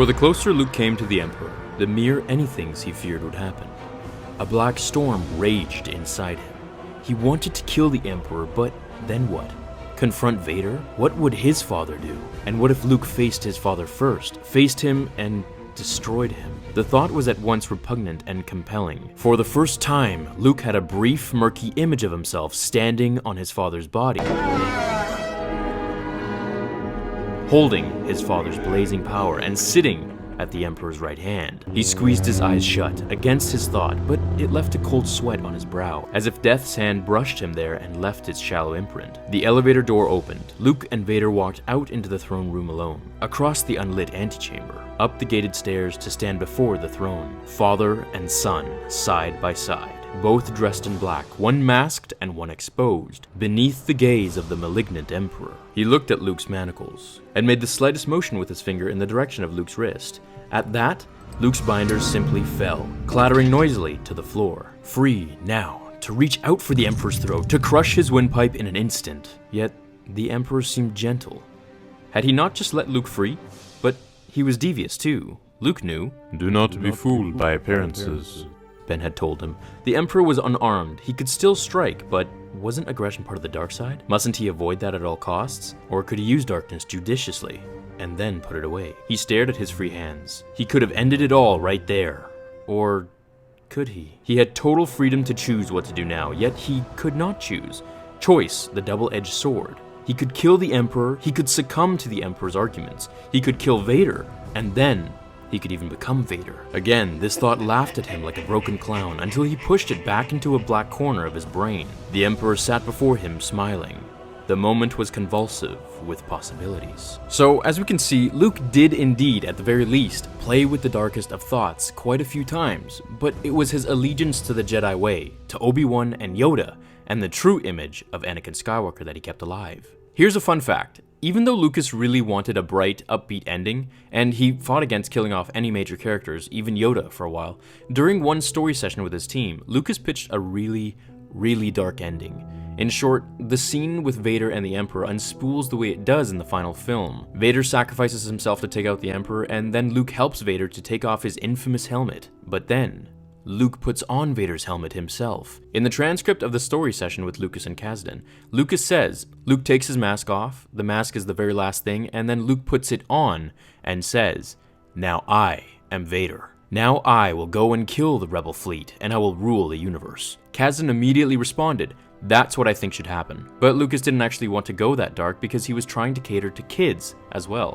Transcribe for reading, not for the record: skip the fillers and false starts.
For the closer Luke came to the Emperor, the mere anythings he feared would happen. A black storm raged inside him. He wanted to kill the Emperor, but then what? Confront Vader? What would his father do? And what if Luke faced his father first, faced him and destroyed him? The thought was at once repugnant and compelling. For the first time, Luke had a brief, murky image of himself standing on his father's body, holding his father's blazing power and sitting at the Emperor's right hand. He squeezed his eyes shut against his thought, but it left a cold sweat on his brow, as if death's hand brushed him there and left its shallow imprint. The elevator door opened. Luke and Vader walked out into the throne room alone, across the unlit antechamber, up the gated stairs to stand before the throne. Father and son, side by side, both dressed in black, one masked and one exposed, beneath the gaze of the malignant Emperor. He looked at Luke's manacles, and made the slightest motion with his finger in the direction of Luke's wrist. At that, Luke's binders simply fell, clattering noisily to the floor. Free, now, to reach out for the Emperor's throat, to crush his windpipe in an instant. Yet, the Emperor seemed gentle. Had he not just let Luke free? But he was devious too. Luke knew. "Do not be fooled by appearances," Ben had told him. The Emperor was unarmed. He could still strike, but wasn't aggression part of the dark side? Mustn't he avoid that at all costs? Or could he use darkness judiciously and then put it away? He stared at his free hands. He could have ended it all right there. Or could he? He had total freedom to choose what to do now, yet he could not choose. Choice, the double-edged sword. He could kill the Emperor, he could succumb to the Emperor's arguments, he could kill Vader, and then he could even become Vader. Again, this thought laughed at him like a broken clown until he pushed it back into a black corner of his brain. The Emperor sat before him, smiling. The moment was convulsive with possibilities. So, as we can see, Luke did indeed, at the very least, play with the darkest of thoughts quite a few times, but it was his allegiance to the Jedi way, to Obi-Wan and Yoda, and the true image of Anakin Skywalker that he kept alive. Here's a fun fact. Even though Lucas really wanted a bright, upbeat ending, and he fought against killing off any major characters, even Yoda for a while, during one story session with his team, Lucas pitched a really dark ending. In short, the scene with Vader and the Emperor unspools the way it does in the final film. Vader sacrifices himself to take out the Emperor, and then Luke helps Vader to take off his infamous helmet. But then, Luke puts on Vader's helmet himself. In the transcript of the story session with Lucas and Kasdan, Lucas says, Luke takes his mask off, the mask is the very last thing, and then Luke puts it on and says, "Now I am Vader. Now I will go and kill the rebel fleet, and I will rule the universe." Kasdan immediately responded, "That's what I think should happen." But Lucas didn't actually want to go that dark because he was trying to cater to kids as well.